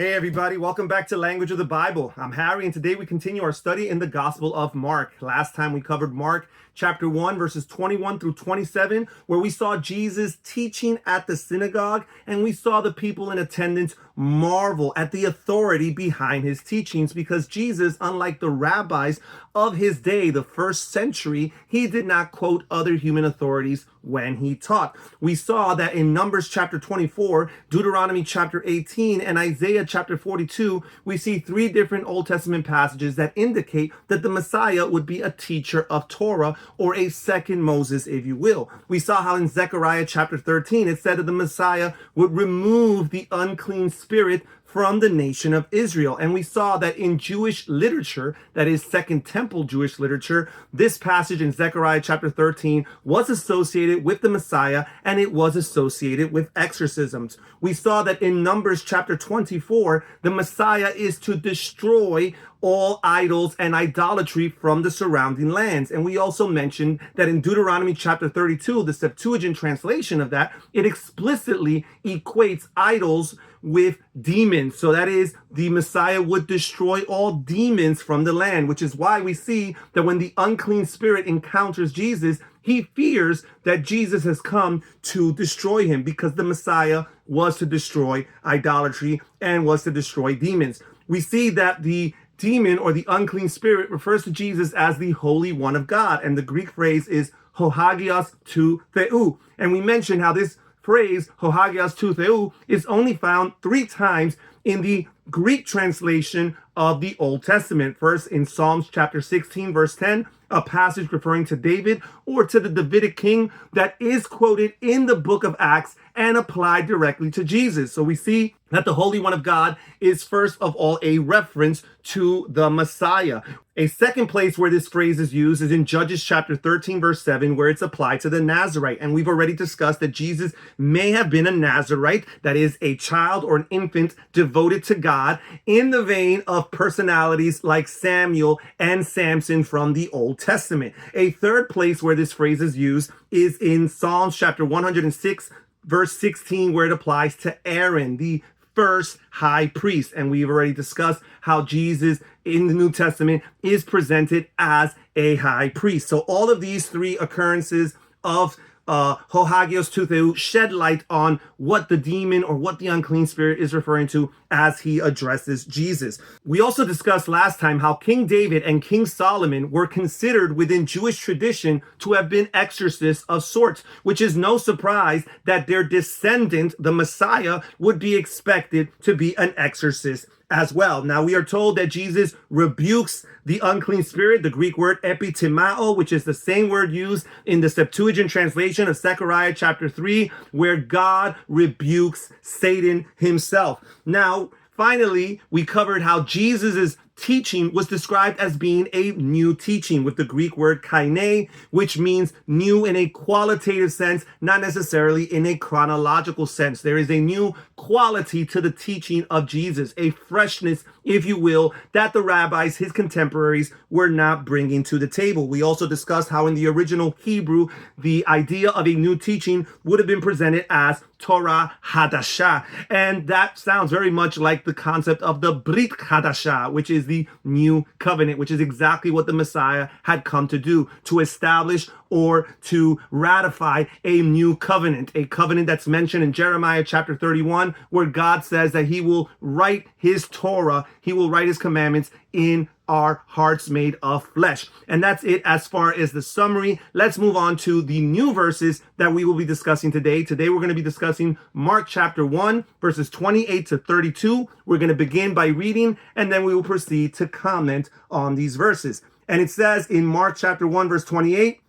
Hey everybody, welcome back to Language of the Bible. I'm Harry, and today we continue our study in the Gospel of Mark. Last time we covered Mark chapter 1, verses 21 through 27, where we saw Jesus teaching at the synagogue, and we saw the people in attendance marvel at the authority behind his teachings, because Jesus, unlike the rabbis of his day, the first century, he did not quote other human authorities when he taught. We saw that in Numbers chapter 24, Deuteronomy chapter 18, and Isaiah chapter 42, we see three different Old Testament passages that indicate that the Messiah would be a teacher of Torah, or a second Moses, if you will. We saw how in Zechariah chapter 13, it said that the Messiah would remove the unclean spirit from the nation of Israel. And we saw that in Jewish literature, that is Second Temple Jewish literature, this passage in Zechariah chapter 13 was associated with the Messiah, and it was associated with exorcisms. We saw that in Numbers chapter 24, the Messiah is to destroy all idols and idolatry from the surrounding lands. And we also mentioned that in Deuteronomy chapter 32, the Septuagint translation of that, it explicitly equates idols with demons. So that is, the Messiah would destroy all demons from the land, which is why we see that when the unclean spirit encounters Jesus, he fears that Jesus has come to destroy him, because the Messiah was to destroy idolatry and was to destroy demons. We see that the demon, or the unclean spirit, refers to Jesus as the Holy One of God, and the Greek phrase is hohagios tou theou. And we mentioned how this phrase, hohagios tou theou, is only found 3 times in the Greek translation of the Old Testament. First in Psalms chapter 16, verse 10, a passage referring to David or to the Davidic king that is quoted in the book of Acts and applied directly to Jesus. So we see that the Holy One of God is first of all a reference to the Messiah. A second place where this phrase is used is in Judges chapter 13, verse 7, where it's applied to the Nazarite. And we've already discussed that Jesus may have been a Nazarite, that is, a child or an infant devoted to God, in the vein of personalities like Samuel and Samson from the Old Testament. A third place where this phrase is used is in Psalms chapter 106, verse 16, where it applies to Aaron, the first high priest. And we've already discussed how Jesus in the New Testament is presented as a high priest. So all of these 3 occurrences of hohagios tou theou shed light on what the demon or what the unclean spirit is referring to as he addresses Jesus. We also discussed last time how King David and King Solomon were considered within Jewish tradition to have been exorcists of sorts, which is no surprise that their descendant, the Messiah, would be expected to be an exorcist as well. Now, we are told that Jesus rebukes the unclean spirit, the Greek word epitimao, which is the same word used in the Septuagint translation of Zechariah chapter 3, where God rebukes Satan himself. Now, finally, we covered how Jesus's teaching was described as being a new teaching with the Greek word kaine, which means new in a qualitative sense, not necessarily in a chronological sense. There is a new quality to the teaching of Jesus, a freshness, if you will, that the rabbis, his contemporaries, were not bringing to the table. We also discussed how in the original Hebrew, the idea of a new teaching would have been presented as Torah Hadashah. And that sounds very much like the concept of the Brit Hadashah, which is the new covenant, which is exactly what the Messiah had come to do, to establish or to ratify a new covenant, a covenant that's mentioned in Jeremiah chapter 31, where God says that he will write his Torah, he will write his commandments in our hearts made of flesh. And that's it as far as the summary. Let's move on to the new verses that we will be discussing today. Today we're going to be discussing Mark chapter 1, verses 28 to 32. We're going to begin by reading, and then we will proceed to comment on these verses. And it says in Mark chapter 1, verse 28,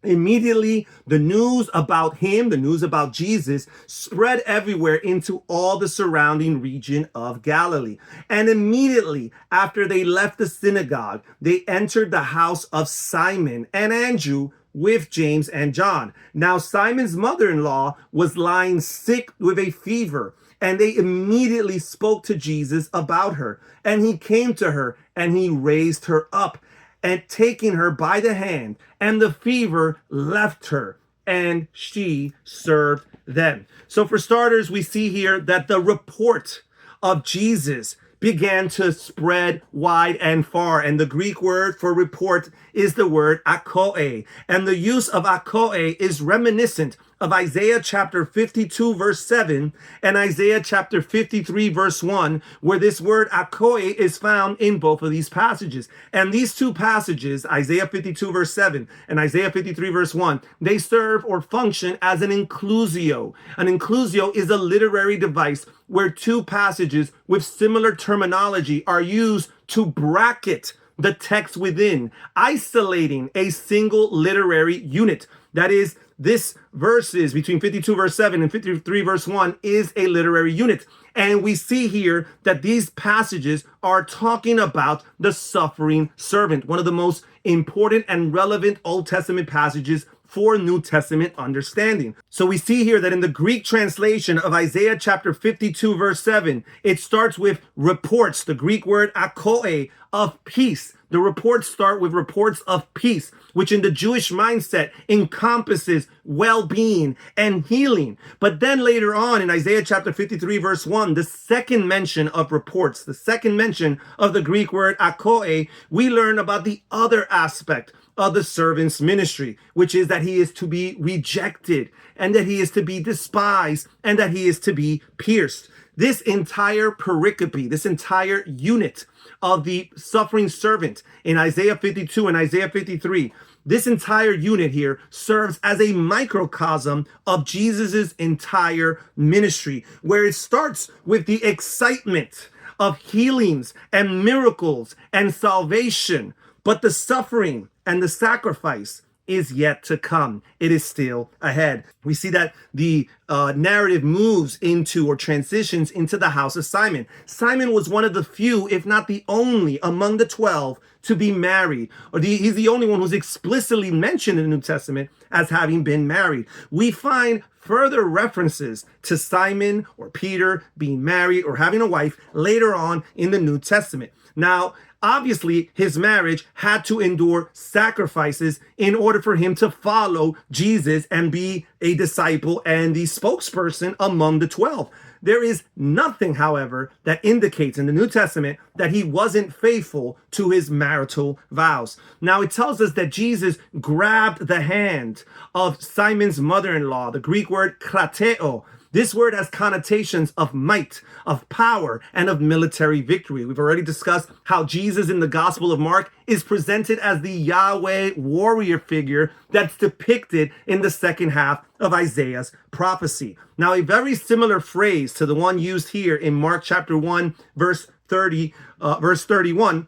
immediately, the news about him, the news about Jesus, spread everywhere into all the surrounding region of Galilee. And immediately after they left the synagogue, they entered the house of Simon and Andrew with James and John. Now, Simon's mother-in-law was lying sick with a fever, and they immediately spoke to Jesus about her. And he came to her, and he raised her up, and taking her by the hand, and the fever left her, and she served them. So for starters, we see here that the report of Jesus began to spread wide and far. And the Greek word for report is the word akoe. And the use of akoe is reminiscent of Isaiah chapter 52 verse 7 and Isaiah chapter 53 verse 1, where this word akoe is found in both of these passages. And these two passages, Isaiah 52 verse 7 and Isaiah 53 verse 1, they serve or function as an inclusio. An inclusio is a literary device where two passages with similar terminology are used to bracket the text within, isolating a single literary unit. That is, this verses between 52 verse 7 and 53 verse 1 is a literary unit. And we see here that these passages are talking about the suffering servant, one of the most important and relevant Old Testament passages for New Testament understanding. So we see here that in the Greek translation of Isaiah chapter 52 verse 7, it starts with reports, the Greek word akoe, of peace. The reports start with reports of peace, which in the Jewish mindset encompasses well-being and healing. But then later on in Isaiah chapter 53 verse 1, the second mention of reports, the second mention of the Greek word akoe, we learn about the other aspect of the servant's ministry, which is that he is to be rejected and that he is to be despised and that he is to be pierced. This entire pericope, this entire unit of the suffering servant in Isaiah 52 and Isaiah 53, this entire unit here serves as a microcosm of Jesus's entire ministry, where it starts with the excitement of healings and miracles and salvation, but the suffering and the sacrifice is yet to come. It is still ahead. We see that the narrative moves into or transitions into the house of Simon. Simon was one of the few, if not the only, among the 12 to be married. He's the only one who's explicitly mentioned in the New Testament as having been married. We find further references to Simon or Peter being married or having a wife later on in the New Testament. Now, obviously, his marriage had to endure sacrifices in order for him to follow Jesus and be a disciple and the spokesperson among the 12. There is nothing, however, that indicates in the New Testament that he wasn't faithful to his marital vows. Now, it tells us that Jesus grabbed the hand of Simon's mother-in-law, the Greek word krateo. This word has connotations of might, of power, and of military victory. We've already discussed how Jesus in the Gospel of Mark is presented as the Yahweh warrior figure that's depicted in the second half of Isaiah's prophecy. Now, a very similar phrase to the one used here in Mark chapter 1, verse 31,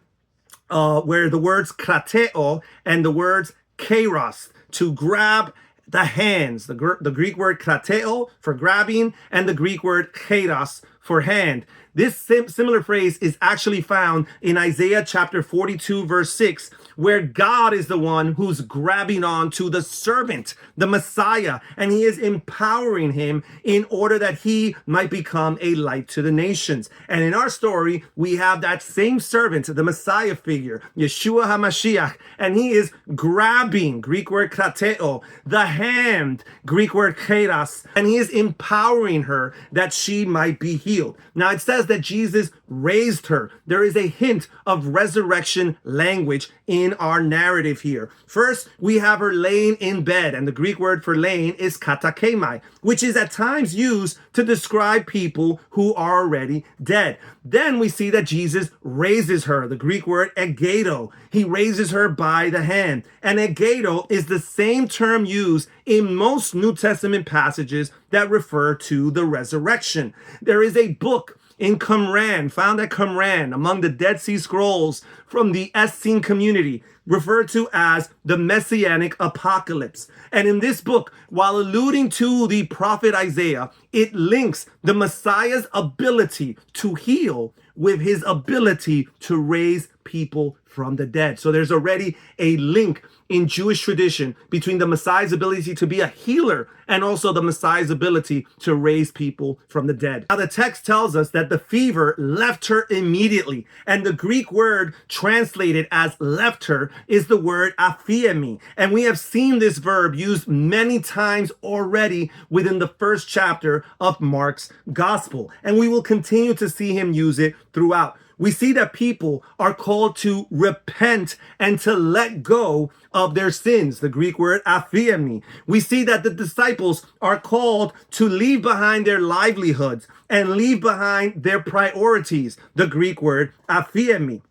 where the words krateo and the words kairos, to grab the hands, the Greek word krateo for grabbing and the Greek word kairos for hand. This similar phrase is actually found in Isaiah chapter 42 verse 6, where God is the one who's grabbing on to the servant, the Messiah, and he is empowering him in order that he might become a light to the nations. And in our story, we have that same servant, the Messiah figure, Yeshua HaMashiach, and he is grabbing, Greek word krateo, the hand, Greek word kairos, and he is empowering her that she might be healed. Now it says that Jesus raised her. There is a hint of resurrection language in our narrative here. First, we have her laying in bed, and the Greek word for laying is katakemai, which is at times used to describe people who are already dead. Then we see that Jesus raises her, the Greek word egedo. He raises her by the hand. And egedo is the same term used in most New Testament passages that refer to the resurrection. There is a book in Qumran, found at Qumran, among the Dead Sea Scrolls from the Essene community, referred to as the Messianic Apocalypse. And in this book, while alluding to the prophet Isaiah, it links the Messiah's ability to heal with his ability to raise people from the dead. So there's already a link in Jewish tradition between the Messiah's ability to be a healer and also the Messiah's ability to raise people from the dead. Now the text tells us that the fever left her immediately, and the Greek word translated as left her is the word aphiemi. And we have seen this verb used many times already within the first chapter of Mark's gospel. And we will continue to see him use it throughout. We see that people are called to repent and to let go of their sins, the Greek word aphiemi. We see that the disciples are called to leave behind their livelihoods and leave behind their priorities, the Greek word aphiemi.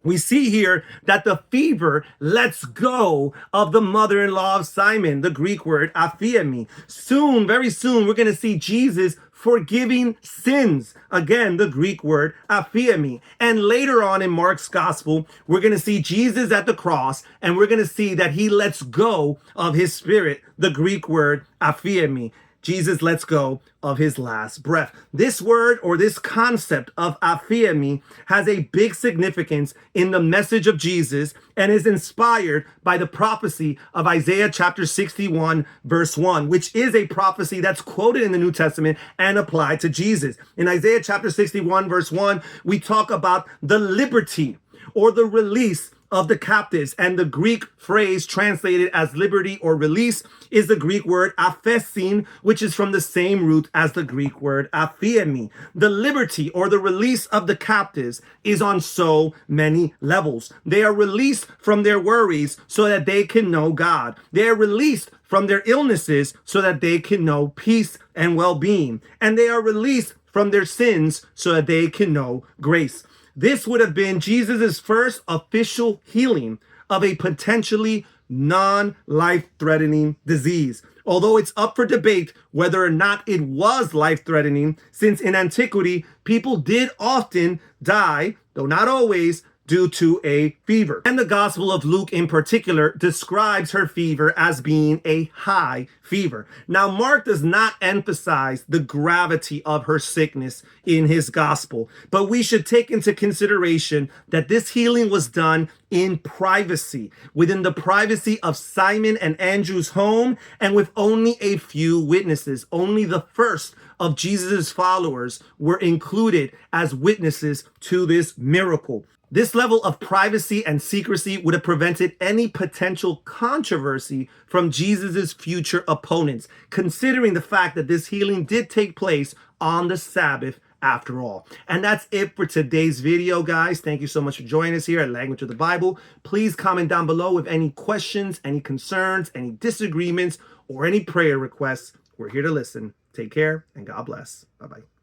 We see here that the fever lets go of the mother-in-law of Simon, the Greek word aphiemi. Soon, very soon, we're going to see Jesus forgiving sins. Again, the Greek word aphiemi. And later on in Mark's gospel, we're going to see Jesus at the cross, and we're going to see that he lets go of his spirit, the Greek word aphiemi. Jesus lets go of his last breath. This word, or this concept of aphiemi, has a big significance in the message of Jesus and is inspired by the prophecy of Isaiah chapter 61 verse 1, which is a prophecy that's quoted in the New Testament and applied to Jesus. In Isaiah chapter 61 verse 1, we talk about the liberty or the release of the captives, and the Greek phrase translated as liberty or release is the Greek word aphesin, which is from the same root as the Greek word aphiemi. The liberty or the release of the captives is on so many levels. They are released from their worries so that they can know God. They are released from their illnesses so that they can know peace and well-being. And they are released from their sins so that they can know grace. This would have been Jesus' first official healing of a potentially non-life-threatening disease. Although it's up for debate whether or not it was life-threatening, since in antiquity, people did often die, though not always, due to a fever. And the Gospel of Luke in particular describes her fever as being a high fever. Now, Mark does not emphasize the gravity of her sickness in his gospel, but we should take into consideration that this healing was done in privacy, within the privacy of Simon and Andrew's home, and with only a few witnesses. Only the first of Jesus' followers were included as witnesses to this miracle. This level of privacy and secrecy would have prevented any potential controversy from Jesus' future opponents, considering the fact that this healing did take place on the Sabbath after all. And that's it for today's video, guys. Thank you so much for joining us here at Language of the Bible. Please comment down below with any questions, any concerns, any disagreements, or any prayer requests. We're here to listen. Take care and God bless. Bye-bye.